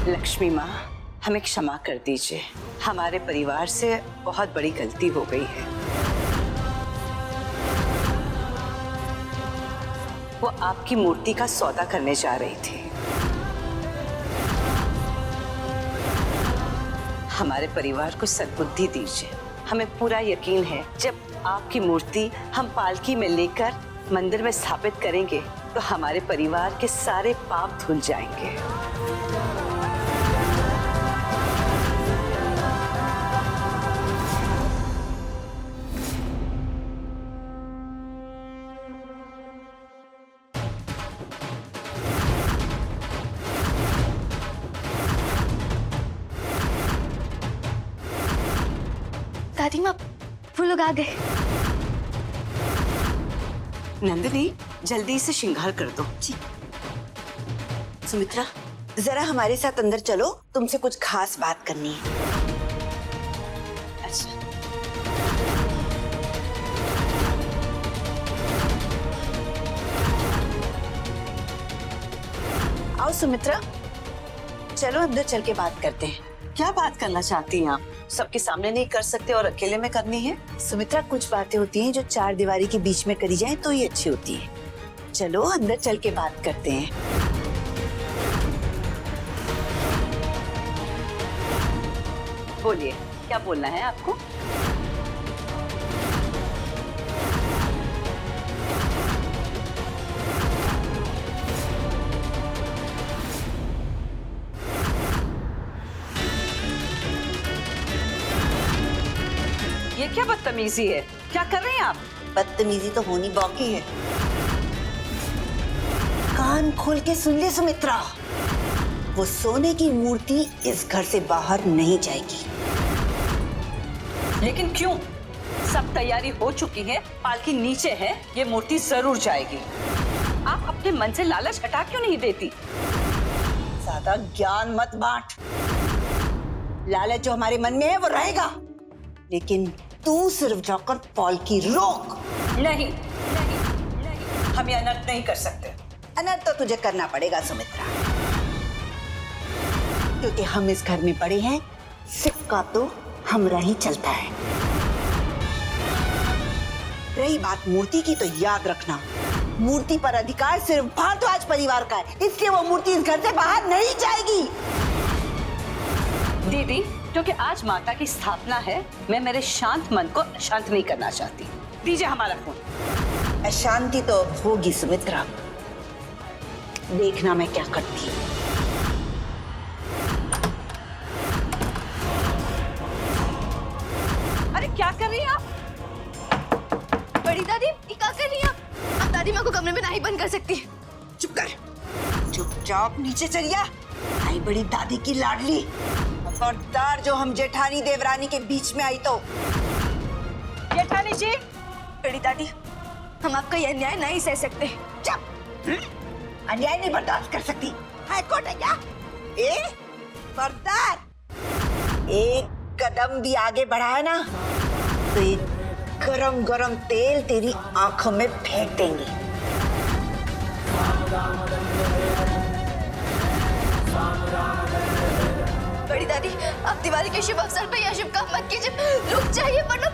लक्ष्मी माँ, हमें क्षमा कर दीजिए। हमारे परिवार से बहुत बड़ी गलती हो गई है। वो आपकी मूर्ति का सौदा करने जा रही थी। हमारे परिवार को सद्बुद्धि दीजिए। हमें पूरा यकीन है जब आपकी मूर्ति हम पालकी में लेकर मंदिर में स्थापित करेंगे तो हमारे परिवार के सारे पाप धुल जाएंगे। दादी माँ, वो लोग आ गए। नंदिनी, जल्दी से श्रृंगार कर दो। जी। सुमित्रा, जरा हमारे साथ अंदर चलो, तुमसे कुछ खास बात करनी है। अच्छा। आओ सुमित्रा, चलो अंदर चल के बात करते हैं। क्या बात करना चाहती हैं आप? सबके सामने नहीं कर सकते और अकेले में करनी है? सुमित्रा, कुछ बातें होती हैं जो चार दीवारी के बीच में करी जाएं तो ही अच्छी होती है। चलो अंदर चल के बात करते हैं। बोलिए, क्या बोलना है आपको? ये क्या बदतमीजी है? क्या कर रहे हैं आप? बदतमीजी तो होनी बाकी है। कान खोल के सुन ले सुमित्रा, वो सोने की मूर्ति इस घर से बाहर नहीं जाएगी। लेकिन क्यों? सब तैयारी हो चुकी है, पालकी नीचे है, ये मूर्ति जरूर जाएगी। आप अपने मन से लालच हटा क्यों नहीं देती? ज्यादा ज्ञान मत बांट। लालच जो हमारे मन में है वो रहेगा, लेकिन तू सिर्फ जाकर पालकी रोक। नहीं, नहीं, नहीं, हम ये अनर्थ नहीं कर सकते। अनर्थ तो तुझे करना पड़ेगा सुमित्रा, क्योंकि हम इस घर में बड़े हैं। सिक्का तो हमरा ही चलता है। रही बात मूर्ति की, तो याद रखना, मूर्ति पर अधिकार सिर्फ भारद्वाज परिवार का है, इसलिए वो मूर्ति इस घर से बाहर नहीं जाएगी। दीदी, क्योंकि आज माता की स्थापना है, मैं मेरे शांत मन को अशांत नहीं करना चाहती। दीजिए हमारा फोन। अशांति तो होगी सुमित्रा, देखना मैं क्या करती हूँ। अरे क्या कर रही हैं आप? बड़ी दादी, ये क्या कर रही हैं आप दादी माँ को कमरे में नहीं बंद कर सकती। चुप कर, चुपचाप नीचे चलिया। आई बड़ी दादी की लाडली, खबरदार जो हम जेठानी देवरानी के बीच में आई तो। जेठानी जी। बड़ी दादी, हम आपका ये अन्याय नहीं सह सकते। चुप, अन्याय नहीं बर्दाश्त कर सकती। हाई कोर्ट है क्या? खबरदार, एक कदम भी आगे बढ़ा है ना तो ये गरम गरम तेल तेरी आंखों में फेंक देंगे। बड़ी दादी, आप दिवाली के शुभ अवसर पर यह शुभ काम मत कीजिए। रुक जाइए वरना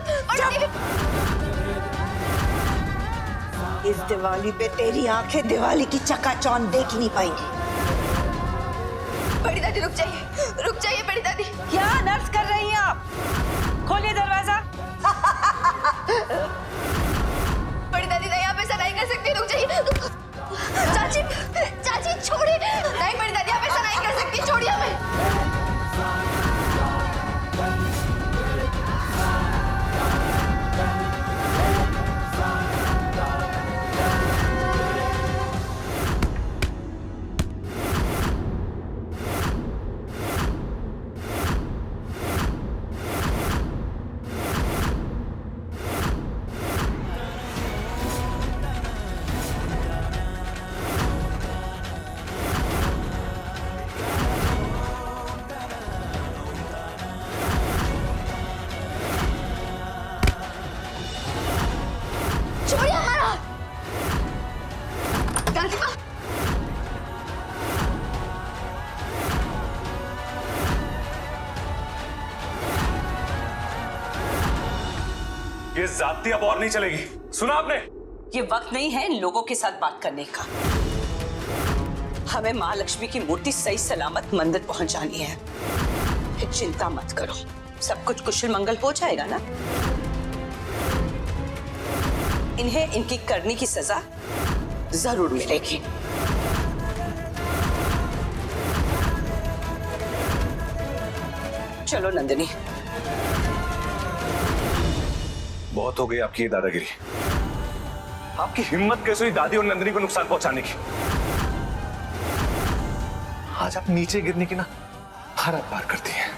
इस दिवाली पे तेरी आंखें दिवाली की चकाचौंध देख ही नहीं पाएंगी। बड़ी दादी रुक जाइए बड़ी दादी। क्या नर्स कर रही हैं आप? खोलिए दरवाजा। बड़ी दादी, नहीं, आप ऐसा नहीं कर सकती, रुक जाइए। चाची, चाची छोड़िए। नहीं बड़ी दादी, आप ऐसा नहीं कर सकती, छोड़िए हमें। छोड़िए हमारा। दादी माँ, ये जाति अब और नहीं चलेगी, सुना आपने? ये वक्त नहीं है इन लोगों के साथ बात करने का। हमें माँ लक्ष्मी की मूर्ति सही सलामत मंदिर पहुंचानी है। फिर चिंता मत करो, सब कुछ कुशल मंगल हो जाएगा ना। इन्हें इनकी करनी की सजा जरूर मिलेगी। चलो नंदिनी। बहुत हो गई आपकी ये दादागिरी। आपकी हिम्मत कैसे हुई दादी और नंदिनी को नुकसान पहुंचाने की? आज आप नीचे गिरने की ना हर हद पार करती हैं।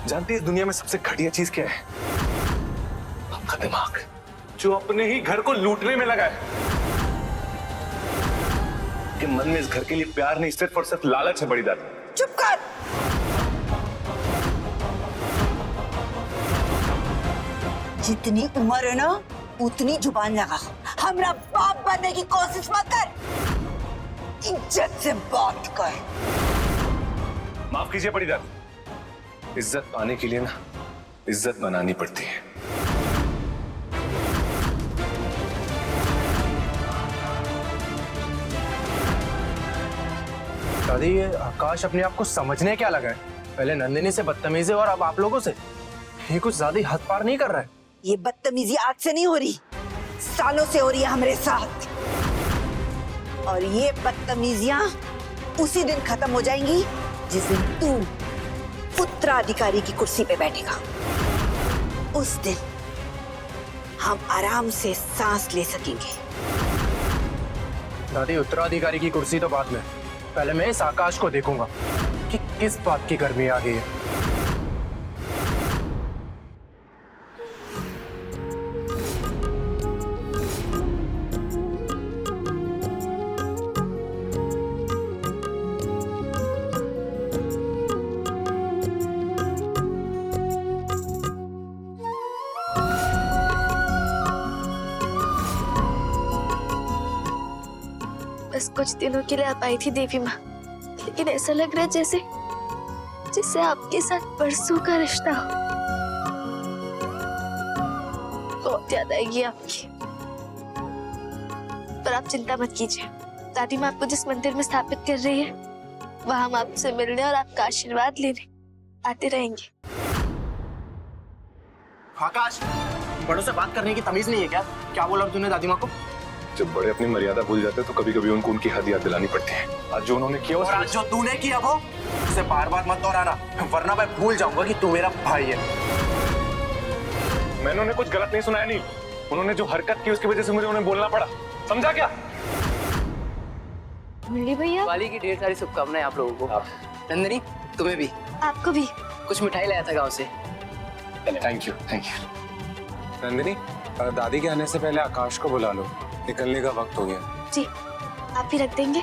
जानती है दुनिया में सबसे घटिया चीज क्या है? आपका दिमाग, जो अपने ही घर को लूटने में लगा है। कि मन में इस घर के लिए प्यार नहीं, सिर्फ और सिर्फ लालच है बड़ी दादी। चुप कर। जितनी उम्र है ना उतनी जुबान लगा। हमरा बाप बनने की कोशिश मत कर। इज्जत से बात कर। माफ कीजिए बड़ी दादी, इज्जत पाने के लिए ना इज्जत बनानी पड़ती है। दादी, ये आकाश अपने आप को समझने क्या लगा है? पहले नंदिनी से बदतमीजी और अब आप लोगों से। ये कुछ ज्यादा ही हद पार नहीं कर रहा है? ये बदतमीजी आज से नहीं हो रही, सालों से हो रही है हमारे साथ। और ये बदतमीजियां उसी दिन खत्म हो जाएंगी जिस दिन तू उत्तराधिकारी की कुर्सी पे बैठेगा। उस दिन हम आराम से सांस ले सकेंगे। दादी, उत्तराधिकारी की कुर्सी तो बाद में, पहले मैं इस आकाश को देखूंगा कि किस बात की गर्मी आ गई है। बस कुछ दिनों के लिए आप आई थी देवी माँ, लेकिन ऐसा लग रहा है जैसे आपके साथ परसों का रिश्ता हो। बहुत याद आएगी आपकी। पर आप चिंता मत कीजिए, दादी माँ आपको जिस मंदिर में स्थापित कर रही है वहां हम आपसे मिलने और आपका आशीर्वाद लेने आते रहेंगे। आकाश, बड़ों से बात करने की तमीज नहीं है क्या? क्या बोला तूने दादी माँ को? जब बड़े अपनी मर्यादा भूल जाते हैं तो कभी कभी उनको उनकी हद याद दिलानी पड़ती है। आज जो उन्होंने किया, और आज जो तूने किया वो उसे बार बार मत दोहराना, वरना मैं भूल जाऊंगा कि तू मेरा भाई है। मैंने उन्हें कुछ गलत नहीं सुनाया। नहीं, उन्होंने जो हरकत की उसकी वजह से मुझे उन्हें बोलना पड़ा, समझा क्या? मुरली भैया, दिवाली की ढेर सारी शुभकामनाएं आप लोगों को। नंदिनी, तुम्हें भी। आपको भी। कुछ मिठाई लाया था गांव से। Thank you, thank you. Nandini, दादी के आने से पहले आकाश को बुला लो, निकलने का वक्त हो गया। जी, आप भी रख देंगे?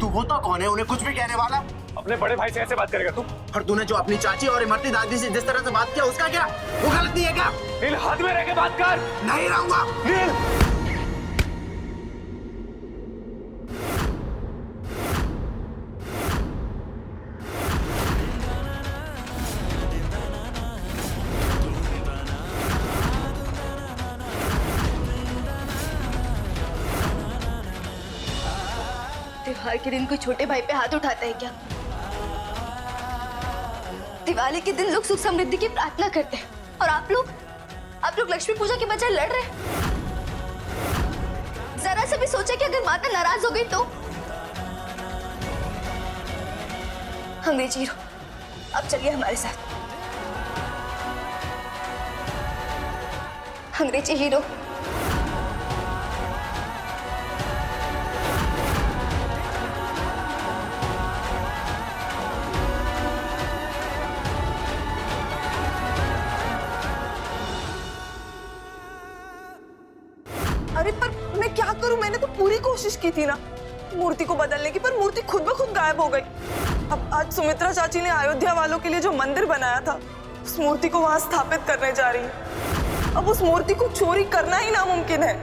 तू होता कौन है उन्हें कुछ भी कहने वाला? अपने बड़े भाई से ऐसे बात करेगा तू? और तूने जो अपनी चाची और इमरती दादी से जिस तरह से बात किया उसका क्या? वो गलत नहीं है क्या? नील, हाथ में रह के बात कर। नहीं रहूंगा। नील, त्योहार के दिन कोई छोटे भाई पे हाथ उठाता है क्या? दिवाली के दिन लोग सुख समृद्धि की प्रार्थना करते हैं और आप लोग लक्ष्मी पूजा के बजाय लड़ रहे हैं। जरा से भी सोचा कि अगर माता नाराज हो गई तो? अंग्रेजी हीरो, अब चलिए हमारे साथ। अंग्रेजी हीरो, अरे पर मैं क्या करूं? मैंने तो पूरी कोशिश की थी ना मूर्ति को बदलने की, पर मूर्ति खुद ब खुद गायब हो गई। अब आज सुमित्रा चाची ने अयोध्या वालों के लिए जो मंदिर बनाया था उस मूर्ति को वहां स्थापित करने जा रही है। अब उस मूर्ति को चोरी करना ही नामुमकिन है।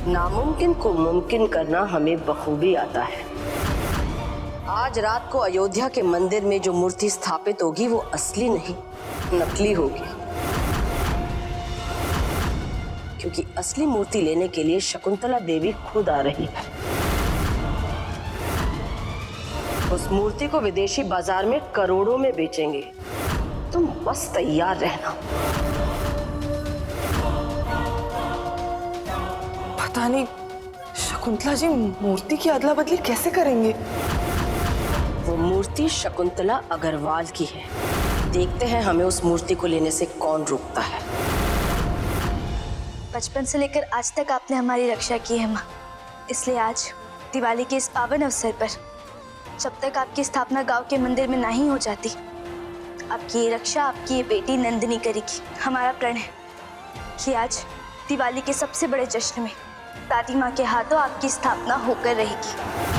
नामुमकिन को मुमकिन करना हमें बखूबी आता है। आज रात को अयोध्या के मंदिर में जो मूर्ति स्थापित होगी वो असली नहीं, नकली होगी। क्योंकि असली मूर्ति लेने के लिए शकुंतला देवी खुद आ रही है। उस मूर्ति को विदेशी बाजार में करोड़ों में बेचेंगे। तुम बस तैयार रहना। पता नहीं शकुंतला जी मूर्ति की अदला बदली कैसे करेंगे। वो मूर्ति शकुंतला अग्रवाल की है। देखते हैं हमें उस मूर्ति को लेने से कौन रोकता है। बचपन से लेकर आज तक आपने हमारी रक्षा की है माँ, इसलिए आज दिवाली के इस पावन अवसर पर जब तक आपकी स्थापना गांव के मंदिर में नहीं हो जाती, आपकी ये रक्षा आपकी ये बेटी नंदिनी करेगी। हमारा प्रण है कि आज दिवाली के सबसे बड़े जश्न में दादी माँ के हाथों आपकी स्थापना होकर रहेगी।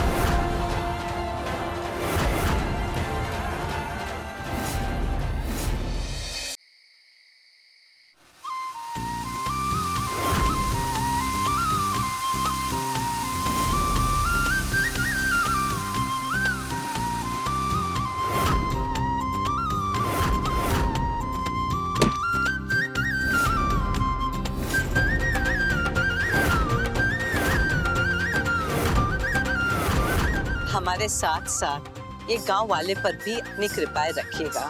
हमारे साथ साथ ये गांव वाले पर भी अपनी कृपाएं रखिएगा।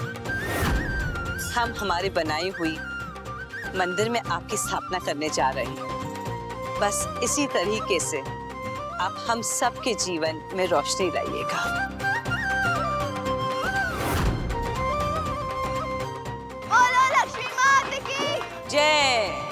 हम हमारे बनाई हुई मंदिर में आपकी स्थापना करने जा रहे हैं। बस इसी तरीके से आप हम सबके जीवन में रोशनी लाइएगा। बोलो लक्ष्मी माता की जय।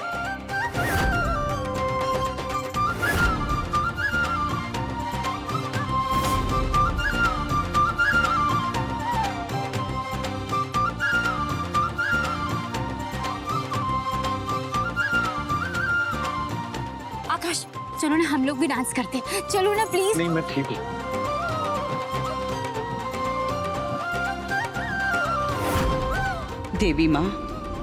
आकाश चलो ना, हम लोग भी डांस करते हैं। चलो ना प्लीज। नहीं मैं ठीक हूँ। देवी माँ,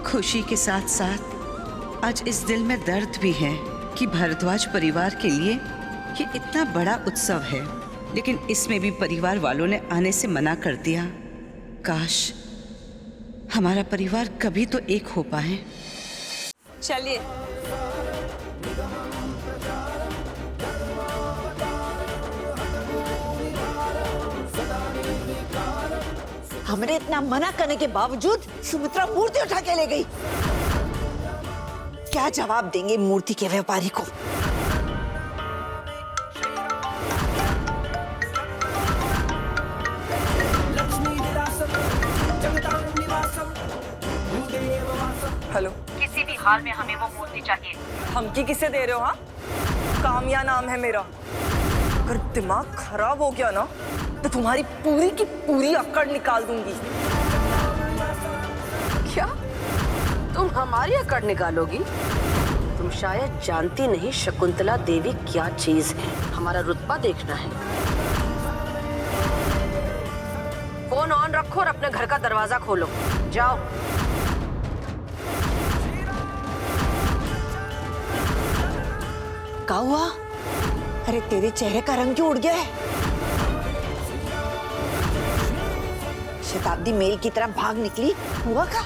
खुशी के साथ साथ आज इस दिल में दर्द भी है कि भारद्वाज परिवार के लिए ये इतना बड़ा उत्सव है, लेकिन इसमें भी परिवार वालों ने आने से मना कर दिया। काश हमारा परिवार कभी तो एक हो पाए। चलिए। हमने इतना मना करने के बावजूद सुमित्रा मूर्ति उठा के ले गई। क्या जवाब देंगे मूर्ति के व्यापारी को? हेलो, किसी भी हाल में हमें वो मूर्ति चाहिए। धमकी किसे दे रहे हो? हाँ, कामया नाम है मेरा। अगर दिमाग खराब हो गया ना तो तुम्हारी पूरी की पूरी अक्कड़ निकाल दूंगी। क्या तुम हमारी अकड़ निकालोगी? तुम शायद जानती नहीं शकुंतला देवी क्या चीज है। हमारा रुतबा देखना है। फोन ऑन रखो और अपने घर का दरवाजा खोलो। जाओ। क्या हुआ? अरे तेरे चेहरे का रंग क्यों उड़ गया है? शताब्दी मेल की तरह भाग निकली, हुआ क्या?